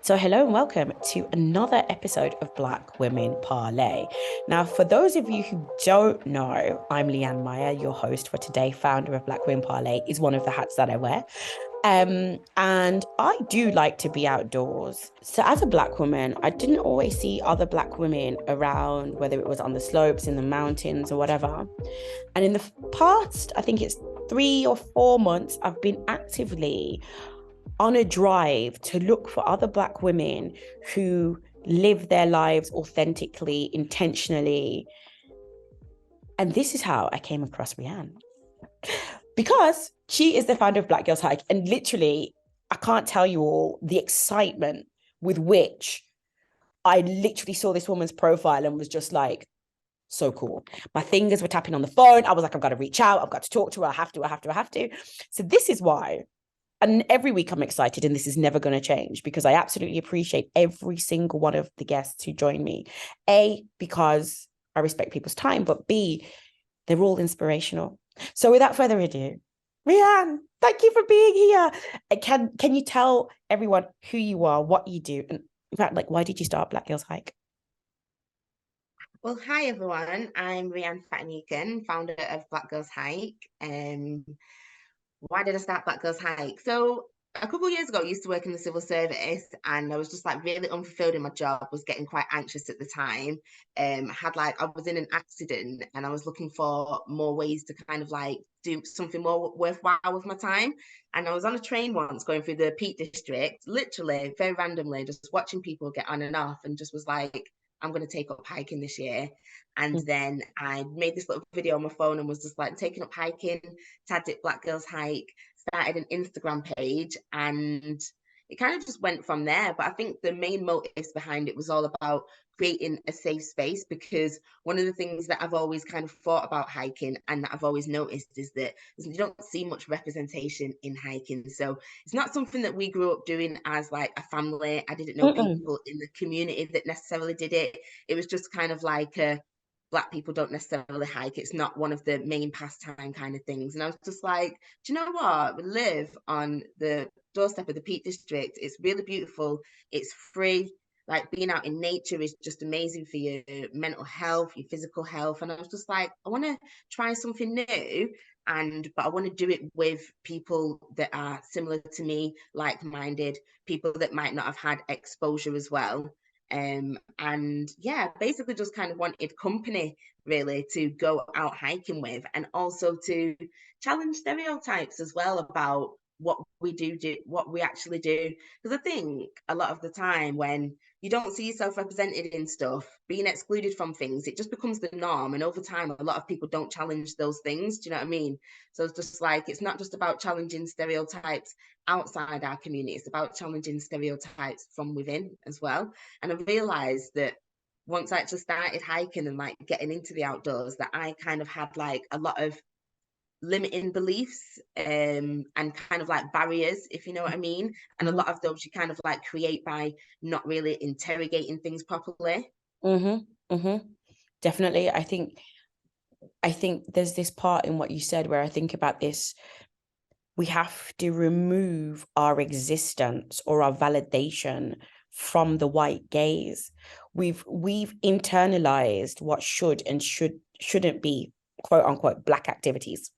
So, hello and welcome to another episode of Black Women Parlay. Now, for those of you who don't know, I'm Leanne Mair, your host for today, founder of Black Women Parlay, is one of the hats that I wear. And I do like to be outdoors. So, as a Black woman, I didn't always see other Black women around, whether it was on the slopes, in the mountains, or whatever. And in the past, I think it's 3 or 4 months, I've been actively on a drive to look for other Black women who live their lives authentically, intentionally. And this is how I came across Rhiane. Because she is the founder of Black Girls Hike. And literally, I can't tell you all the excitement with which I literally saw this woman's profile and was just like, so cool. My fingers were tapping on the phone. I was like, I've got to reach out. I've got to talk to her. I have to. So this is why. And every week I'm excited, and this is never going to change because I absolutely appreciate every single one of the guests who join me. A, because I respect people's time, but B, they're all inspirational. So without further ado, Rhiane, thank you for being here. Can you tell everyone who you are, what you do, and in fact, like, why did you start Black Girls Hike? Well, hi everyone. I'm Rhiane Fatinikun, founder of Black Girls Hike. Why did I start Black Girls Hike? So a couple of years ago, I used to work in the civil service, and I was just like really unfulfilled in my job. Was getting quite anxious at the time. I was in an accident, and I was looking for more ways to kind of like do something more worthwhile with my time. And I was on a train once going through the Peak District, literally very randomly, just watching people get on and off, and just was like, I'm going to take up hiking this year. And then I made this little video on my phone and was just like taking up hiking, tagged it Black Girls Hike, started an Instagram page, and it kind of just went from there. But I think the main motives behind it was all about creating a safe space, because one of the things that I've always kind of thought about hiking and that I've always noticed is that you don't see much representation in hiking. So it's not something that we grew up doing as like a family. I didn't know Mm-mm. people in the community that necessarily did it. It was just kind of like a Black people don't necessarily hike. It's not one of the main pastime kind of things. And I was just like, do you know what? We live on the doorstep of the Peak District. It's really beautiful. It's free. Like being out in nature is just amazing for your mental health, your physical health. And I was just like, I want to try something new. But I want to do it with people that are similar to me, like-minded, people that might not have had exposure as well. And yeah, basically just kind of wanted company really to go out hiking with, and also to challenge stereotypes as well about what we actually do. Because I think a lot of the time when you don't see yourself represented in stuff, being excluded from things, it just becomes the norm. And over time, a lot of people don't challenge those things. Do you know what I mean? So it's just like, it's not just about challenging stereotypes outside our community, it's about challenging stereotypes from within as well. And I realized that once I actually started hiking and like getting into the outdoors, that I kind of had like a lot of limiting beliefs and kind of like barriers, if you know what I mean. And a Mm-hmm. lot of those you kind of like create by not really interrogating things properly. Mm-hmm. Mm-hmm. Definitely. I think there's this part in what you said where I think about this. We have to remove our existence or our validation from the white gaze. We've internalized what should and shouldn't be quote unquote Black activities.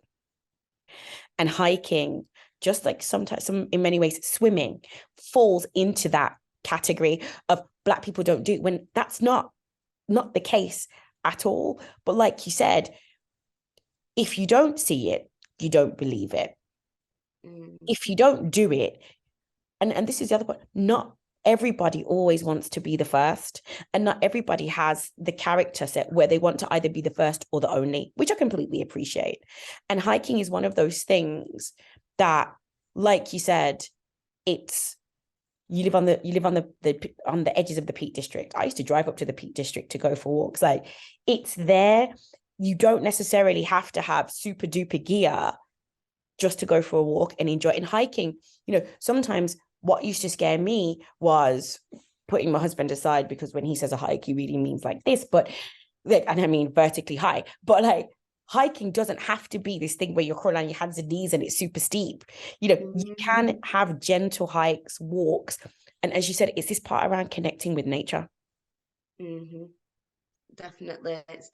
And hiking, just like sometimes some in many ways, swimming falls into that category of Black people don't do, when that's not the case at all. But like you said, if you don't see it, you don't believe it. Mm. If you don't do it, and this is the other part, not everybody always wants to be the first, and not everybody has the character set where they want to either be the first or the only, which I completely appreciate. And hiking is one of those things that, like you said, it's you live on the edges of the Peak District. I used to drive up to the Peak District to go for walks. Like, it's there. You don't necessarily have to have super duper gear just to go for a walk and enjoy it. And hiking, sometimes what used to scare me was putting my husband aside, because when he says a hike, he really means like this, but like, and I mean vertically high, but like hiking doesn't have to be this thing where you're crawling on your hands and knees and it's super steep. You Mm-hmm. can have gentle hikes, walks, And as you said, it's this part around connecting with nature. Mm-hmm. Definitely. It's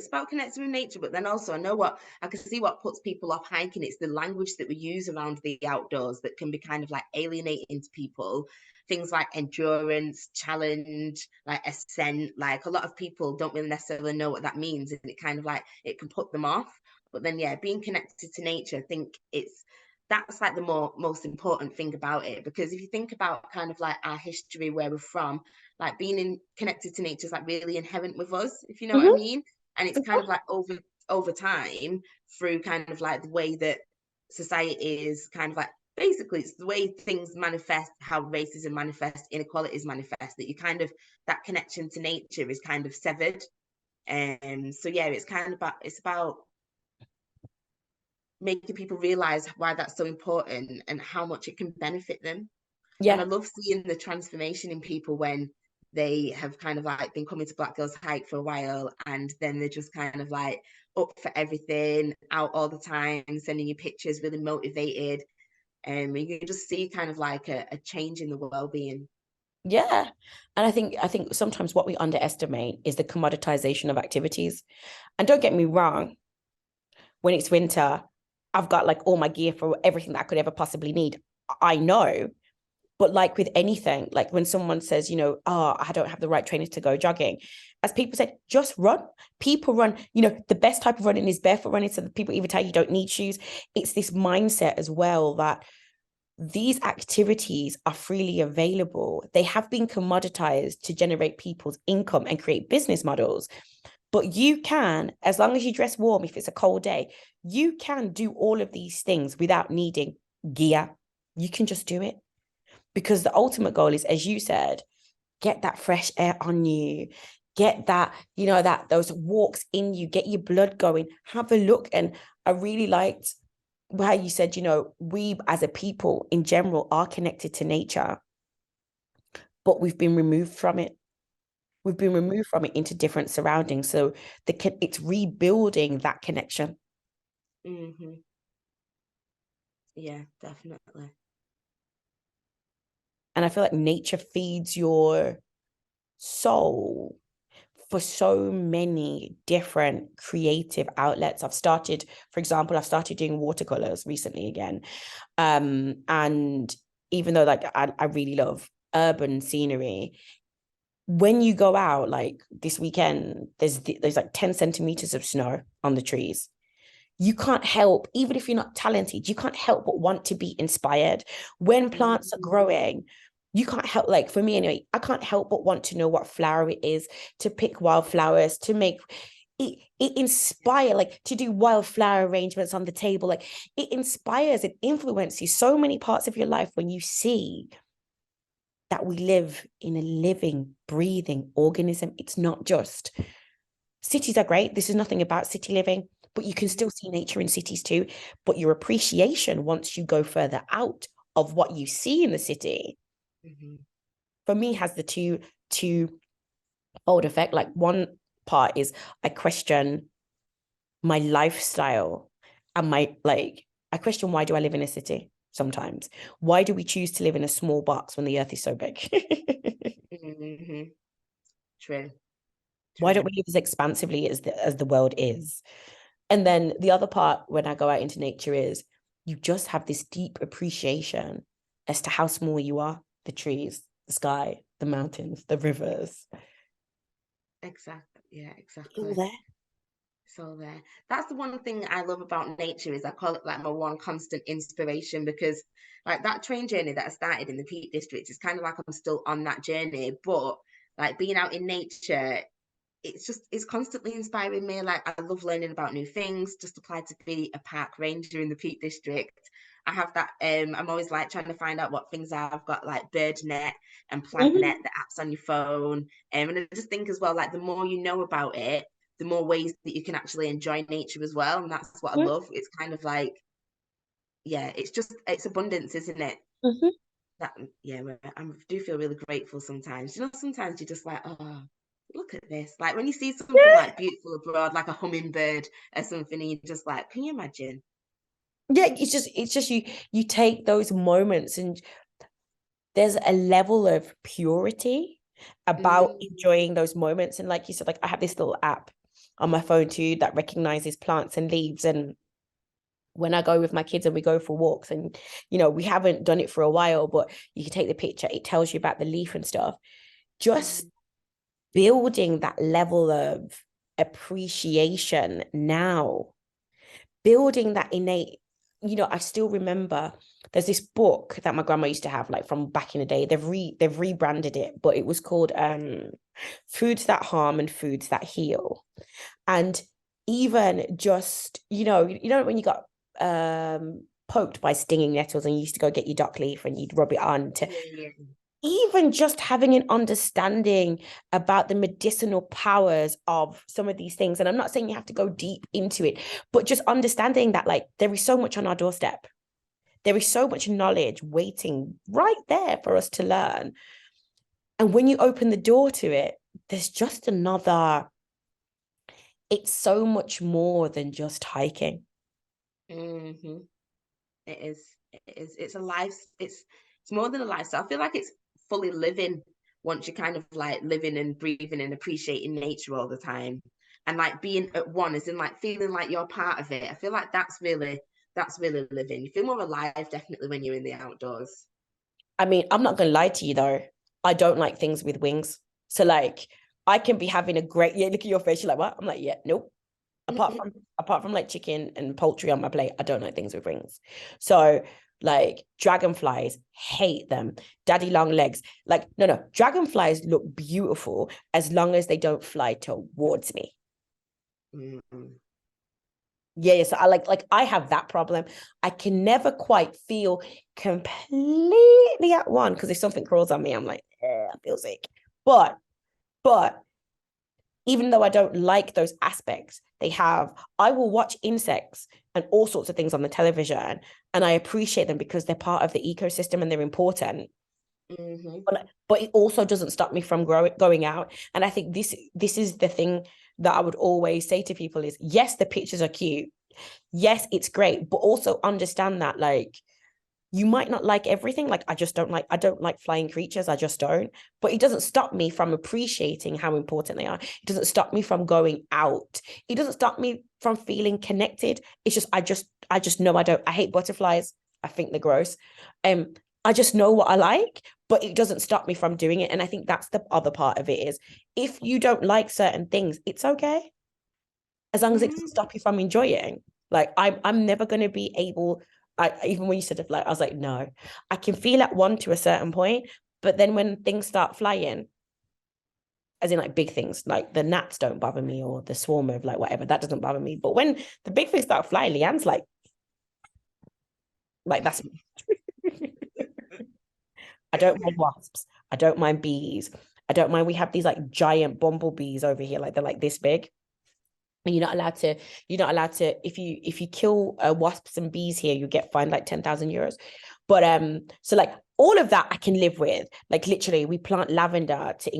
about connecting with nature, but then also I can see what puts people off hiking. It's the language that we use around the outdoors that can be kind of like alienating to people. Things like endurance, challenge, like ascent. Like a lot of people don't really necessarily know what that means, and it kind of like it can put them off. But then yeah, being connected to nature, I think that's like the most important thing about it, because if you think about kind of like our history, where we're from, like being connected to nature is like really inherent with us, if you know what I Mm-hmm. mean. And it's kind of like over time, through kind of like the way that society is kind of like, basically it's the way things manifest, how racism manifests, inequalities manifest, that you kind of, that connection to nature is kind of severed. And so yeah, it's about making people realize why that's so important and how much it can benefit them. And I Yeah. love seeing the transformation in people when they have kind of like been coming to Black Girls Hike for a while, and then they're just kind of like up for everything, out all the time, sending you pictures, really motivated. And you can just see kind of like a change in the well-being. Yeah. And I think sometimes what we underestimate is the commoditization of activities. And don't get me wrong, when it's winter, I've got like all my gear for everything that I could ever possibly need. I know. But like with anything, like when someone says, oh, I don't have the right trainers to go jogging, as people said, just run. People run, the best type of running is barefoot running. So that people even tell you don't need shoes. It's this mindset as well that these activities are freely available. They have been commoditized to generate people's income and create business models. But you can, as long as you dress warm, if it's a cold day, you can do all of these things without needing gear. You can just do it. Because the ultimate goal is, as you said, get that fresh air on you, get that, that those walks in you, get your blood going, have a look. And I really liked how you said, we as a people in general are connected to nature, but we've been removed from it. We've been removed from it into different surroundings. So it's rebuilding that connection. Mm-hmm. Yeah, definitely. And I feel like nature feeds your soul for so many different creative outlets. For example, I've started doing watercolors recently again. And even though like I really love urban scenery, when you go out like this weekend, there's like 10 centimeters of snow on the trees. You can't help, even if you're not talented, you can't help but want to be inspired. When plants are Mm-hmm. growing, you can't help, like for me anyway, I can't help but want to know what flower it is, to pick wildflowers, to make it inspire, like to do wildflower arrangements on the table. Like it inspires, it influences so many parts of your life when you see that we live in a living, breathing organism. It's not just cities are great. This is nothing about city living, but you can still see nature in cities too. But your appreciation once you go further out of what you see in the city, Mm-hmm. for me, has the two-fold effect. Like one part is I question my lifestyle and I question, why do I live in a city sometimes? Why do we choose to live in a small box when the earth is so big? Mm-hmm. True. Why don't True. we live as expansively as the world is? And then the other part when I go out into nature is you just have this deep appreciation as to how small you are, the trees, the sky, the mountains, the rivers. Exactly. Yeah, All exactly. there. So there. That's the one thing I love about nature, is I call it like my one constant inspiration, because like that train journey that I started in the Peak District is kind of like I'm still on that journey, but like being out in nature, it's constantly inspiring me. Like I love learning about new things. Just applied to be a park ranger in the Peak District. I have that. I'm always like trying to find out what things are. I've got like bird net and plant net, Mm-hmm. the apps on your phone. And I just think as well, like the more you know about it, the more ways that you can actually enjoy nature as well. And that's what I love. It's kind of like, yeah, it's abundance, isn't it? Mm-hmm. That yeah, I do feel really grateful sometimes. Sometimes you're just like, oh, look at this. Like when you see something Yeah. like beautiful abroad, like a hummingbird or something, and you're just like, can you imagine? Yeah, it's just you take those moments and there's a level of purity about Mm. enjoying those moments. And like you said, like I have this little app on my phone too that recognizes plants and leaves. And when I go with my kids and we go for walks, and we haven't done it for a while, but you can take the picture, it tells you about the leaf and stuff. Just Mm. building that level of appreciation now, building that innate, I still remember there's this book that my grandma used to have, like from back in the day. They've rebranded it, but it was called Foods That Harm and Foods That Heal. And even just, when you got poked by stinging nettles and you used to go get your dock leaf and you'd rub it on to Yeah, yeah. even just having an understanding about the medicinal powers of some of these things. And I'm not saying you have to go deep into it, but just understanding that like there is so much on our doorstep. There is so much knowledge waiting right there for us to learn. And when you open the door to it, there's just another, it's so much more than just hiking. Mm-hmm. It is. It is. It's a life. It's more than a lifestyle. I feel like it's fully living once you're kind of like living and breathing and appreciating nature all the time, and like being at one, is in like feeling like you're part of it. I feel like that's really living. You feel more alive, definitely, when you're in the outdoors. I mean, I'm not going to lie to you though. I don't like things with wings. So like I can be having a great, yeah, look at your face. You're like, what? I'm like, yeah, nope. Apart from like chicken and poultry on my plate, I don't like things with rings. So like dragonflies, hate them. Daddy long legs, like no, dragonflies look beautiful as long as they don't fly towards me. Mm-hmm. Yeah, so I I have that problem. I can never quite feel completely at one because if something crawls on me, I'm like, I feel sick. But even though I don't like those aspects, I will watch insects and all sorts of things on the television, and I appreciate them because they're part of the ecosystem and they're important. Mm-hmm. But it also doesn't stop me from going out. And I think this is the thing that I would always say to people is, yes, the pictures are cute. Yes, it's great, but also understand that like you might not like everything. Like I don't like flying creatures. I just don't. But it doesn't stop me from appreciating how important they are. It doesn't stop me from going out. It doesn't stop me from feeling connected. It's just I just know I don't. I hate butterflies. I think they're gross. Um, I just know what I like, but it doesn't stop me from doing it. And I think that's the other part of it is if you don't like certain things, it's okay as long as it doesn't Mm-hmm. stop you from enjoying. Like I'm never gonna be able. I even when you said it, like I was like, no, I can feel at one to a certain point, but then when things start flying, as in like big things, like the gnats don't bother me or the swarm of like whatever, that doesn't bother me. But when the big things start flying, Leanne's like that's I don't mind wasps. I don't mind bees. I don't mind. We have these like giant bumblebees over here, like they're like this big. And you're not allowed to if you kill wasps and bees here you get fined like 10,000 euros. But so like all of that I can live with. Like literally we plant lavender to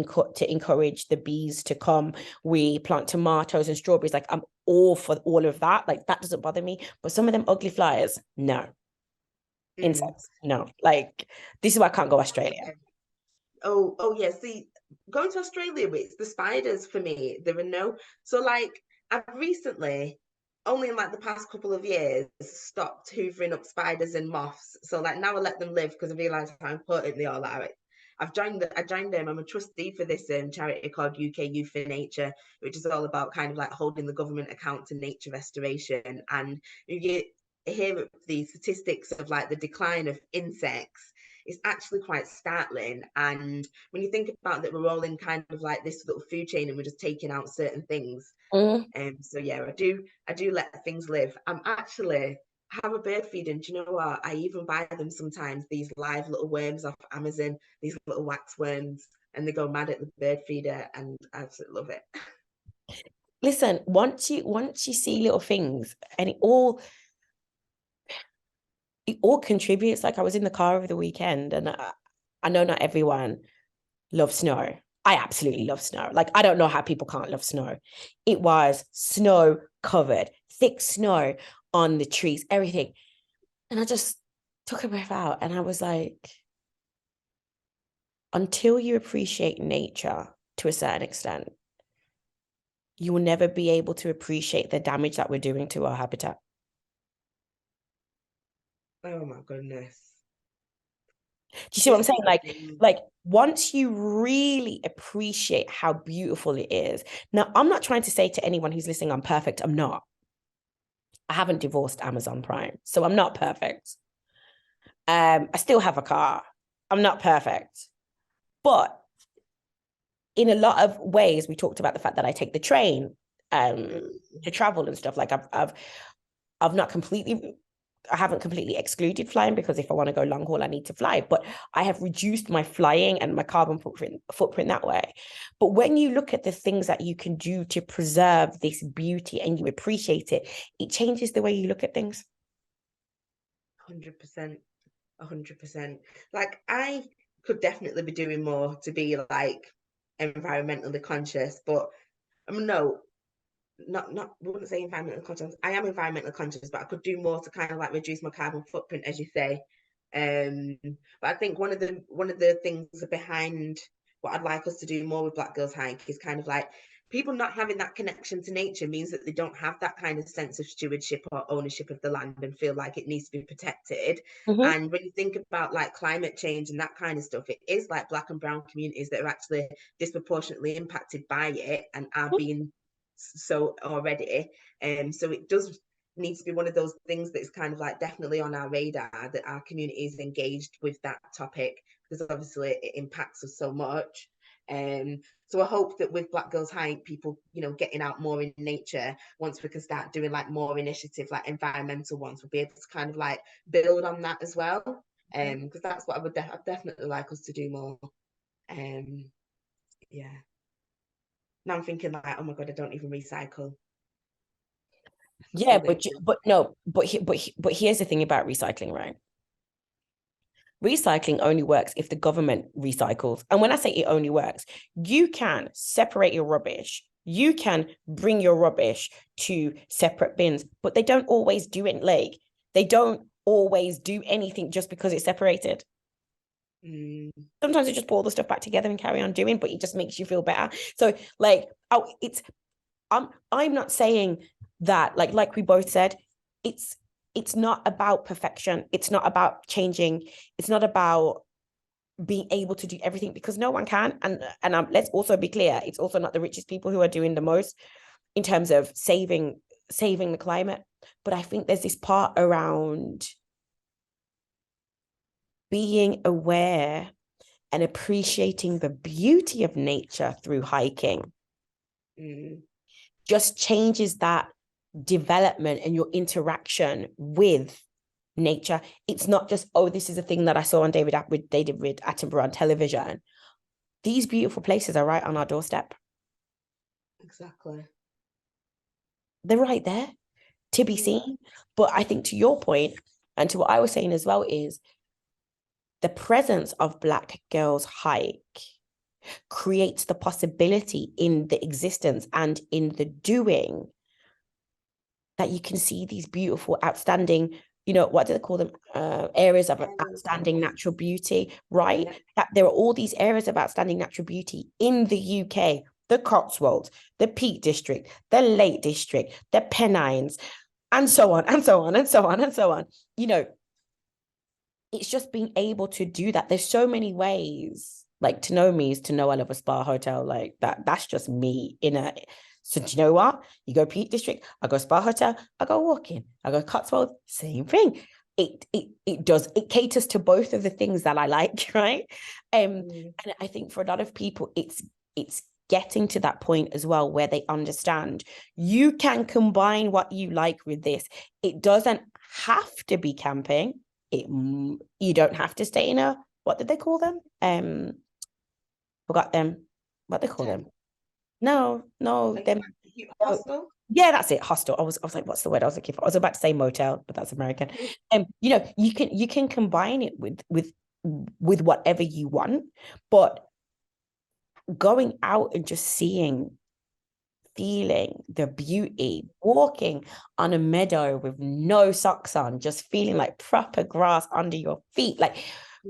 encourage the bees to come. We plant tomatoes and strawberries. Like I'm all for all of that. Like that doesn't bother me. But some of them ugly flyers, no. Mm. Insects, no. Like this is why I can't go Australia. Oh yeah. See, going to Australia, it's the spiders for me. There are no. So like, I've recently, only in like the past couple of years, stopped hoovering up spiders and moths. So like now I let them live because I realise how important they all are. I joined them. I'm a trustee for this charity called UK Youth for Nature, which is all about kind of like holding the government account to nature restoration. And you get hear the statistics of like the decline of insects, is actually quite startling. And when you think about that, we're all in kind of like this little food chain and we're just taking out certain things. Mm. So yeah, I do let things live. I'm actually have a bird feeder, and do you know what? I even buy them sometimes, these live little worms off Amazon, these little wax worms, and they go mad at the bird feeder, and I absolutely love it. Listen, once you see little things and it all contributes. Like I was in the car over the weekend and I know not everyone loves snow. I absolutely love snow. Like I don't know how people can't love snow. It was snow covered, thick snow on the trees, everything. And I just took a breath out and I was like, until you appreciate nature to a certain extent, you will never be able to appreciate the damage that we're doing to our habitat. Oh my goodness. Do you see what I'm This saying? is the thing. Like once you really appreciate how beautiful it is. Now, I'm not trying to say to anyone who's listening, I'm perfect. I'm not. I haven't divorced Amazon Prime, so I'm not perfect. I still have a car. I'm not perfect. But in a lot of ways, we talked about the fact that I take the train to travel and stuff. Like I've not completely, I haven't completely excluded flying, because if I want to go long haul, I need to fly. But I have reduced my flying and my carbon footprint that way. But when you look at the things that you can do to preserve this beauty and you appreciate it, it changes the way you look at things. 100%. 100%. Like I could definitely be doing more to be like environmentally conscious, but no, not wouldn't say environmental conscious. I am environmentally conscious, but I could do more to kind of like reduce my carbon footprint, as you say. But I think one of the things behind what I'd like us to do more with Black Girls Hike is kind of like people not having that connection to nature means that they don't have that kind of sense of stewardship or ownership of the land and feel like it needs to be protected. Mm-hmm. And when you think about like climate change and that kind of stuff, it is like Black and brown communities that are actually disproportionately impacted by it and are being so already. So it does need to be one of those things that is kind of like definitely on our radar, that our community is engaged with that topic, because obviously it impacts us so much. So I hope that with Black Girls Hike, people, getting out more in nature, once we can start doing like more initiative, like environmental ones, we'll be able to kind of like build on that as well. Because that's what I'd definitely like us to do more. Yeah. Now I'm thinking like, oh my God, I don't even recycle. Yeah, Silly. but no, but here's the thing about recycling, right? Recycling only works if the government recycles. And when I say it only works, you can separate your rubbish. You can bring your rubbish to separate bins, but they don't always do it. Like they don't always do anything just because it's separated. Mm, Sometimes they just pull the stuff back together and carry on doing, but it just makes you feel better. So like, oh, I'm not saying that like we both said, it's it's not about perfection. It's not about changing. It's not about being able to do everything, because no one can. And let's also be clear, it's also not the richest people who are doing the most in terms of saving the climate. But I think there's this part around being aware and appreciating the beauty of nature through hiking mm, just changes that development and your interaction with nature. It's not just, oh, this is a thing that I saw on David Attenborough on television. These beautiful places are right on our doorstep. exactly. They're right there to be Yeah. seen. But I think to your point, and to what I was saying as well, is the presence of Black Girls Hike creates the possibility in the existence and in the doing that you can see these beautiful, outstanding, what do they call them? Areas of outstanding natural beauty, right? Yeah. That there are all these areas of outstanding natural beauty in the UK, the Cotswolds, the Peak District, the Lake District, the Pennines, and so on, and so on, and so on, and so on. It's just being able to do that. There's so many ways. Like, to know me is to know I love a spa hotel. Like that's just me in a. So do you know what? You go Peak District, I go spa hotel, I go walking, I go Cotswold, same thing. It caters to both of the things that I like, right? Mm, And I think for a lot of people, it's getting to that point as well where they understand you can combine what you like with this. It doesn't have to be camping. You don't have to stay in a, what did they call them? Forgot them. What they call tent. them? No, Like them. Oh, hostel. yeah, that's it. Hostel. I was like, what's the word I was looking for? I was about to say motel, but that's American. You can combine it with whatever you want, but going out and just seeing, feeling the beauty, walking on a meadow with no socks on, just feeling like proper grass under your feet. Like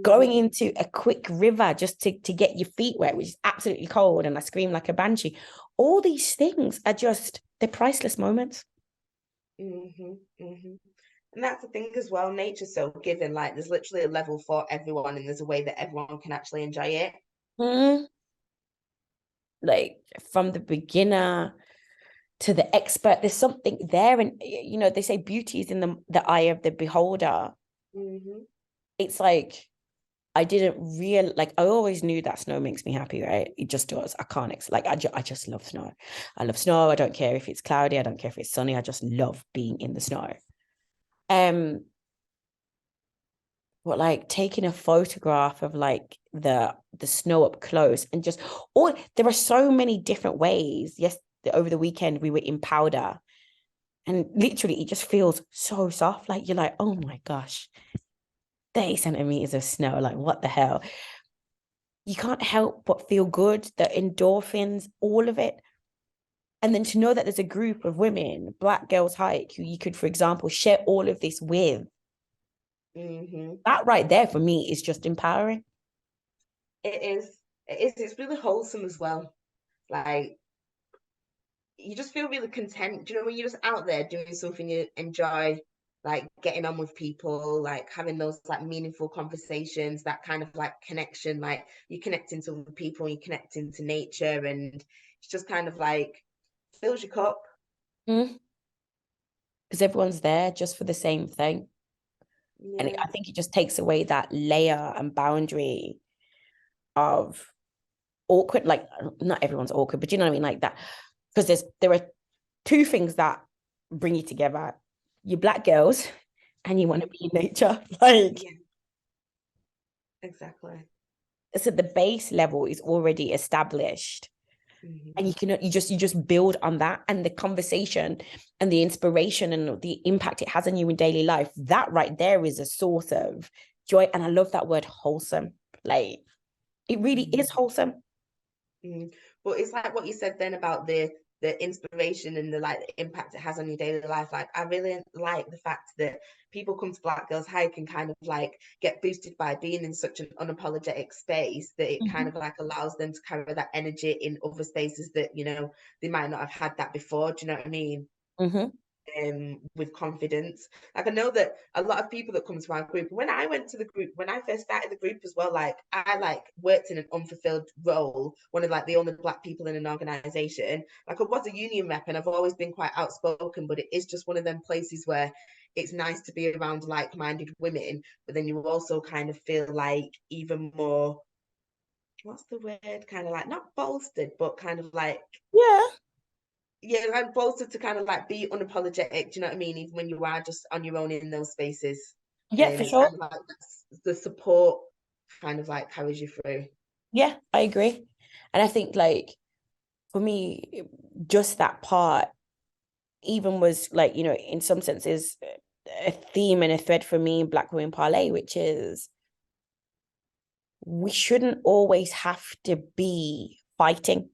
going Mm-hmm. into a quick river just to get your feet wet, which is absolutely cold, and I scream like a banshee. All these things are just, they're priceless moments. Mm-hmm. Mm-hmm. And that's the thing as well. Nature's so giving. Like, there's literally a level for everyone, and there's a way that everyone can actually enjoy it. Mm. Like from the beginner to the expert, there's something there. And they say beauty is in the eye of the beholder. Mm-hmm. It's like, I didn't real like, I always knew that snow makes me happy, right? It just does. I can't like, I just love snow. I love snow. I don't care if it's cloudy. I don't care if it's sunny. I just love being in the snow. Um, but like taking a photograph of like the snow up close, and just, all there are so many different ways. Yes, over the weekend we were in Powder, and literally it just feels so soft. Like, you're like, oh my gosh, 30 centimeters of snow. Like, what the hell? You can't help but feel good, the endorphins, all of it. And then to know that there's a group of women, Black Girls Hike, who you could, for example, share all of this with, Mm-hmm. that right there for me is just empowering. It is. It is. It's really wholesome as well. Like, you just feel really content. Do you know when you're just out there doing something you enjoy, like getting on with people, like having those like meaningful conversations, that kind of like connection, like you're connecting to other people, you're connecting to nature, and it's just kind of like fills your cup. Because everyone's there just for the same thing. And Yeah. I think it just takes away that layer and boundary of awkward. Like, not everyone's awkward, but you know what I mean? Like that. Because there are two things that bring you together: you Black girls, and you want to Mm-hmm. be in nature. Like, Yeah, exactly. so the base level is already established, Mm-hmm. and you just build on that, and the conversation and the inspiration and the impact it has on you in daily life, that right there is a source of joy. And I love that word wholesome. Like, it really is Mm-hmm. wholesome. Mm. But it's like what you said then about the inspiration and the like the impact it has on your daily life. Like, I really like the fact that people come to Black Girls Hike and kind of like get boosted by being in such an unapologetic space, that it kind Mm-hmm. of like allows them to carry that energy in other spaces that, they might not have had that before. Do you know what I mean? Mm-hmm. With confidence. Like, I know that a lot of people that come to our group, when I went to the group, when I first started the group as well, like I like worked in an unfulfilled role, one of like the only Black people in an organization. Like, I was a union rep and I've always been quite outspoken, but it is just one of them places where it's nice to be around like-minded women, but then you also kind of feel like even more, what's the word, kind of like not bolstered, but kind of like, Yeah. yeah, like bolstered to kind of like be unapologetic. Do you know what I mean? Even when you are just on your own in those spaces, Yeah, for it's sure. kind of like the support kind of like carries you through. Yeah, I agree. And I think, like, for me, just that part even was like, in some senses, a theme and a thread for me in Black Women Parlay, which is, we shouldn't always have to be fighting,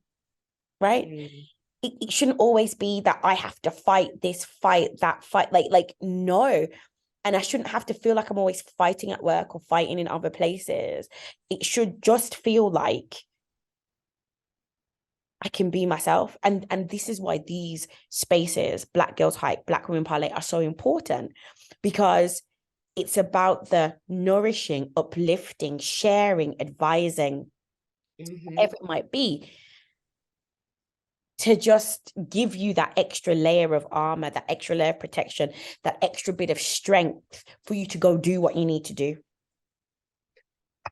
right? Mm, It shouldn't always be that I have to fight this, fight that, fight, like no. And I shouldn't have to feel like I'm always fighting at work or fighting in other places. It should just feel like I can be myself. And this is why these spaces, Black Girls Hike, Black Women Parlay, are so important, because it's about the nourishing, uplifting, sharing, advising, mm-hmm. whatever it might be, to just give you that extra layer of armor, that extra layer of protection, that extra bit of strength for you to go do what you need to do.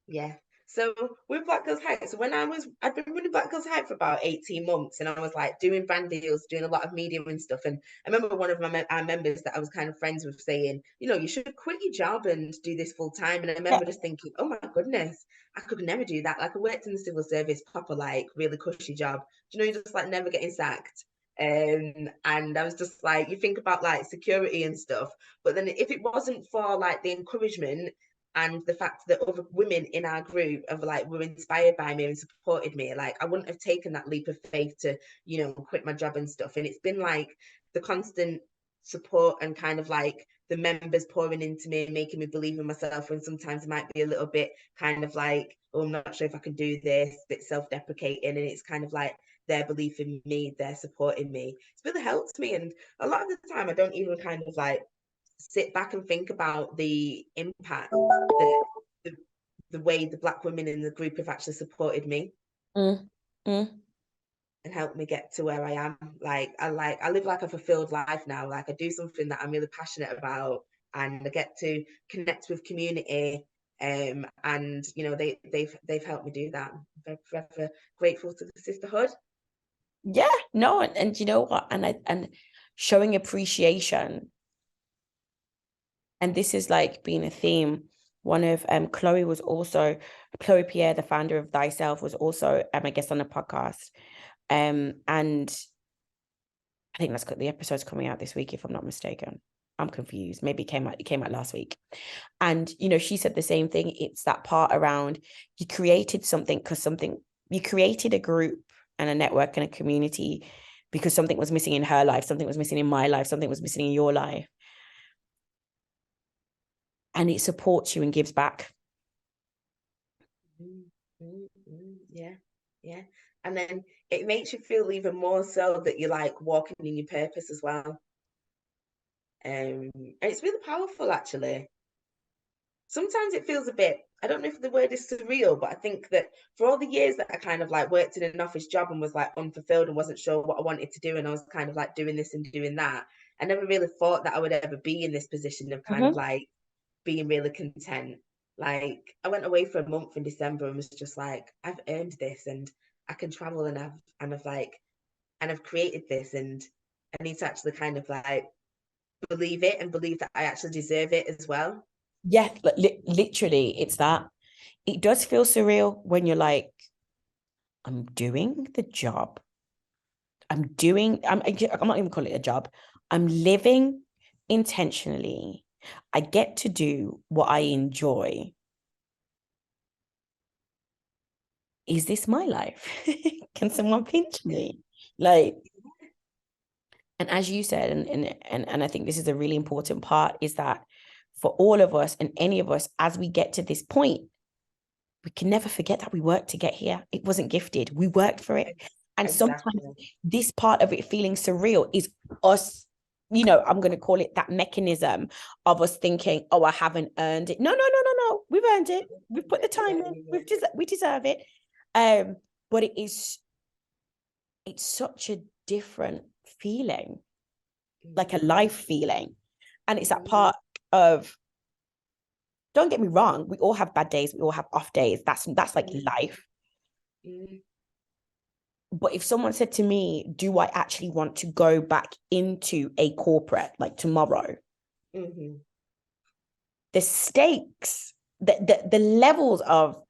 Yeah. So with Black Girls Hype, so I'd been running Black Girls Hype for about 18 months, and I was like doing brand deals, doing a lot of media and stuff. And I remember one of our members that I was kind of friends with saying, you should quit your job and do this full time. And I Yeah. remember just thinking, oh my goodness, I could never do that. Like, I worked in the civil service, proper, like really cushy job. You're just like never getting sacked. And I was just like, you think about like security and stuff, but then if it wasn't for like the encouragement and the fact that other women in our group of like were inspired by me and supported me, like I wouldn't have taken that leap of faith to quit my job and stuff. And it's been like the constant support and kind of like the members pouring into me, making me believe in myself when sometimes it might be a little bit kind of like, oh, I'm not sure if I can do this, a bit self-deprecating. And it's kind of like their belief in me, their supporting me. It's really helped me. And a lot of the time I don't even kind of like sit back and think about the impact that the way the Black women in the group have actually supported me Mm, mm. and helped me get to where I am. I live like a fulfilled life now. Like I do something that I'm really passionate about, and I get to connect with community. And you know they've helped me do that. I'm forever grateful to the sisterhood. Yeah, no, and you know what? And showing appreciation, and this is like being a theme. One of Chloe Pierre, the founder of Thyself, was also I guess on the podcast. And I think that's the episode's coming out this week, if I'm not mistaken. I'm confused. Maybe it came out last week. And you know, she said the same thing. It's that part around you created something because you created a group and a network and a community because something was missing in her life, something was missing in my life, something was missing in your life. And it supports you and gives back. Yeah, yeah. And then it makes you feel even more so that you're like walking in your purpose as well. And it's really powerful actually. Sometimes it feels a bit, I don't know if the word is surreal, but I think that for all the years that I kind of like worked in an office job and was like unfulfilled and wasn't sure what I wanted to do, and I was kind of like doing this and doing that, I never really thought that I would ever be in this position of kind of like being really content. Like I went away for a month in December and was just like, I've earned this and I can travel and I've created this, and I need to actually kind of like believe it and believe that I actually deserve it as well. Yeah, literally, it's that. It does feel surreal when you're like, I'm doing the job. I'm not even calling it a job. I'm living intentionally. I get to do what I enjoy. Is this my life? Can someone pinch me? Like, and as you said, and I think this is a really important part, is that for all of us and any of us, as we get to this point, we can never forget that we worked to get here. It wasn't gifted. We worked for it. And sometimes Exactly. this part of it feeling surreal is us, you know, I'm going to call it that mechanism of us thinking, oh, I haven't earned it. No, no, no, no, no. We've earned it. We've put the time in. We deserve it. But it's such a different feeling, like a life feeling. And it's that part of, don't get me wrong, we all have bad days, we all have off days. That's like life. But if someone said to me, do I actually want to go back into a corporate like tomorrow? The stakes, the levels of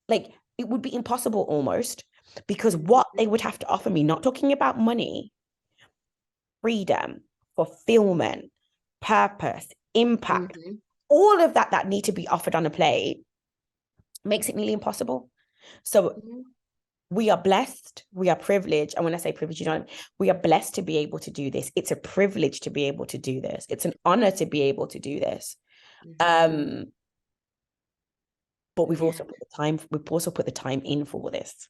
like, it would be impossible almost, because what they would have to offer me, not talking about money, freedom, fulfillment, purpose, impact, all of that need to be offered on a plate makes it nearly impossible. So we are blessed, we are privileged. And when I say privileged, you know, we are blessed to be able to do this. It's a privilege to be able to do this. It's an honor to be able to do this. But we've also put the time in for this.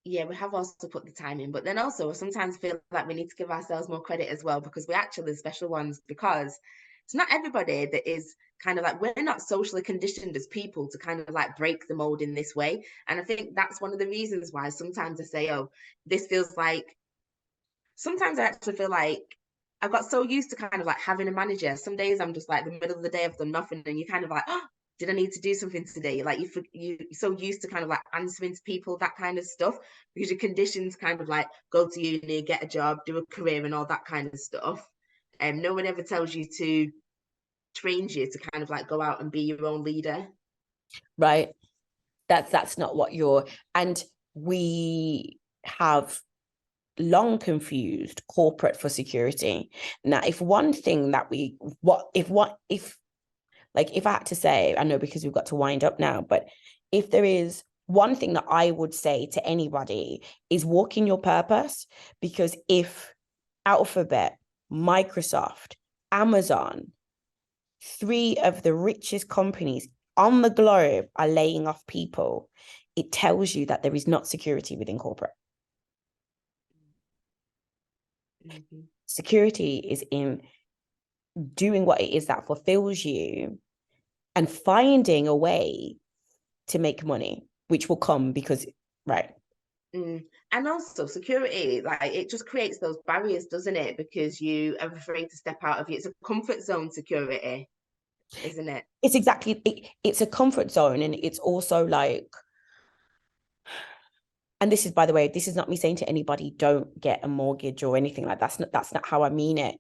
Yeah, we have also put the time in, but then also sometimes feel like we need to give ourselves more credit as well, because we're actually the special ones, because it's not everybody that is kind of like, we're not socially conditioned as people to kind of like break the mold in this way. And I think that's one of the reasons why sometimes I say, oh, this feels like, sometimes I actually feel like I got so used to kind of like having a manager. Some days I'm just like, the middle of the day I've done nothing, and you kind of like, oh, did I need to do something today? Like you're so used to kind of like answering to people, that kind of stuff, because your conditions kind of like go to uni, get a job, do a career, and all that kind of stuff. And no one ever tells you to train you to kind of like go out and be your own leader. Right. That's not what you're, and we have long confused corporate for security. Now, if one thing that if I had to say, I know because we've got to wind up now, but if there is one thing that I would say to anybody is walk in your purpose, because if Alphabet, Microsoft, Amazon, Three of the richest companies on the globe are laying off people. It tells you that there is not security within corporate. Mm-hmm. Security is in doing what it is that fulfills you and finding a way to make money, which will come because, right. And also security, like it just creates those barriers, doesn't it? Because you are afraid to step out of it. It's a comfort zone security, isn't it? It's exactly, it's a comfort zone. And it's also like, and this is, by the way, this is not me saying to anybody, don't get a mortgage or anything like that. That's not how I mean it.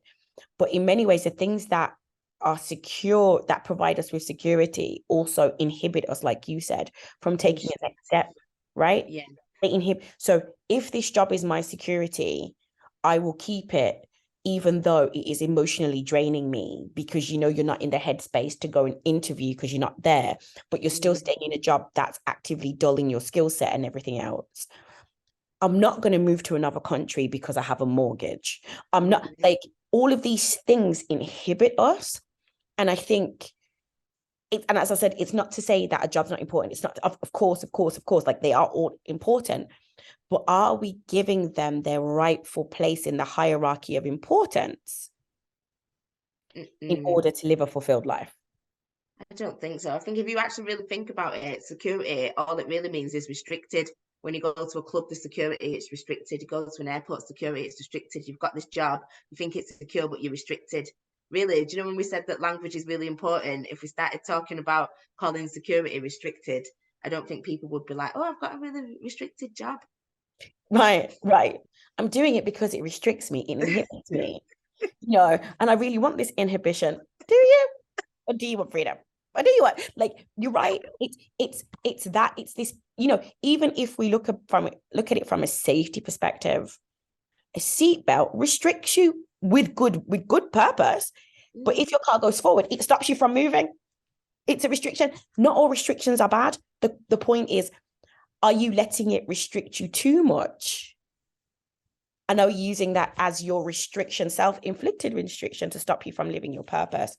But in many ways, the things that are secure, that provide us with security, also inhibit us, like you said, from taking a next step, right? Yeah. They inhibit. So if this job is my security, I will keep it, even though it is emotionally draining me, because you know you're not in the headspace to go and interview because you're not there, but you're still staying in a job that's actively dulling your skill set and everything else. I'm not going to move to another country because I have a mortgage. I'm not like, all of these things inhibit us. And I think and as I said, it's not to say that a job's not important. It's not, of course, like they are all important. But are we giving them their rightful place in the hierarchy of importance in Mm-mm. order to live a fulfilled life? I don't think so. I think if you actually really think about it, security, all it really means is restricted. When you go to a club, the security, it's restricted. You go to an airport, security, it's restricted. You've got this job, you think it's secure, but you're restricted. Really, do you know when we said that language is really important? If we started talking about calling security restricted, I don't think people would be like, oh, I've got a really restricted job. Right. I'm doing it because it restricts me, it inhibits me, and I really want this inhibition. Do you? Or do you want freedom? Or do you want, like, you're right. It's this, even if we look at it from a safety perspective, a seatbelt restricts you with good purpose. But if your car goes forward, it stops you from moving. It's a restriction. Not all restrictions are bad. The point is, are you letting it restrict you too much? And are you using that as your restriction, self-inflicted restriction, to stop you from living your purpose?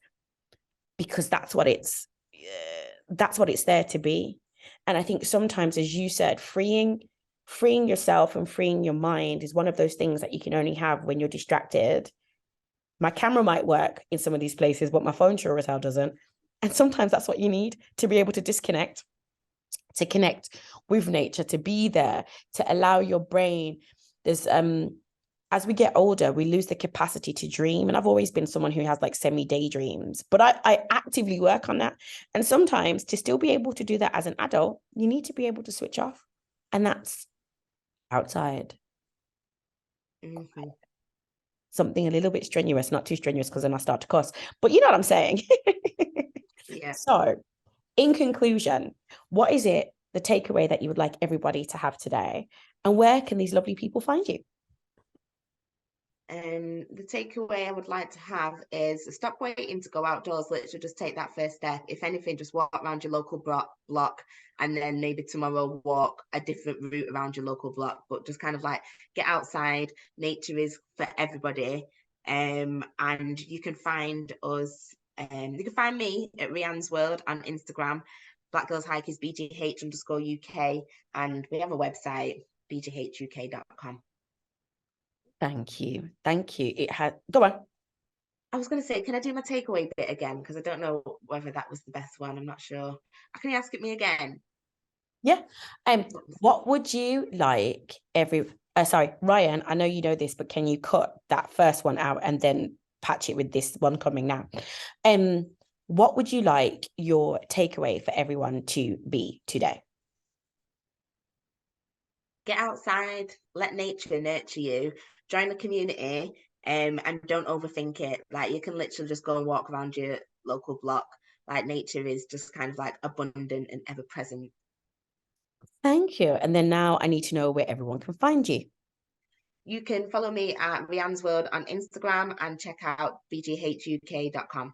Because that's what it's there to be. And I think sometimes, as you said, freeing yourself and freeing your mind is one of those things that you can only have when you're distracted. My camera might work in some of these places, but my phone sure as hell doesn't. And sometimes that's what you need to be able to disconnect, to connect with nature, to be there, to allow your brain. There's as we get older, we lose the capacity to dream. And I've always been someone who has like semi-daydreams, but I actively work on that. And sometimes, to still be able to do that as an adult, you need to be able to switch off. And that's outside. Mm-hmm. Something a little bit strenuous, not too strenuous because then I start to cuss, but you know what I'm saying. Yeah. So, in conclusion, what is it, the takeaway that you would like everybody to have today? And where can these lovely people find you? The takeaway I would like to have is stop waiting to go outdoors. Literally, just take that first step. If anything, just walk around your local block, and then maybe tomorrow walk a different route around your local block. But just kind of like get outside. Nature is for everybody. And you can find us. You can find me at Rhianne's World on Instagram. Black Girls Hike is BGH_UK, and we have a website, bghuk.com. Thank you. Thank you. It had, go on. I was going to say, can I do my takeaway bit again? Because I don't know whether that was the best one. I'm not sure. Can you ask it me again? Yeah. What would you like sorry, Ryan, I know you know this, but can you cut that first one out and then patch it with this one coming now? What would you like your takeaway for everyone to be today? Get outside, let nature nurture you, join the community, and don't overthink it. Like you can literally just go and walk around your local block. Like nature is just kind of like abundant and ever present. Thank you. And then now I need to know where everyone can find you. You can follow me at Rhianne's World on Instagram and check out bghuk.com.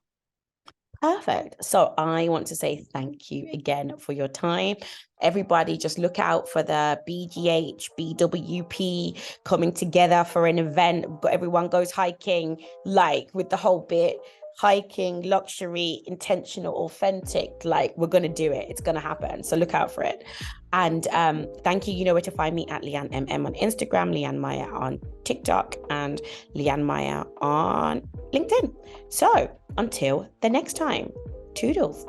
Perfect. So I want to say thank you again for your time. Everybody, just look out for the BGH, BWP coming together for an event. Everyone goes hiking, like with the whole bit. hiking, luxury, intentional, authentic. Like, we're gonna do it. It's gonna happen. So look out for it. And thank you. You know where to find me at Leanne MM on Instagram, Leanne Mair on TikTok, and Leanne Mair on LinkedIn. So until the next time, toodles.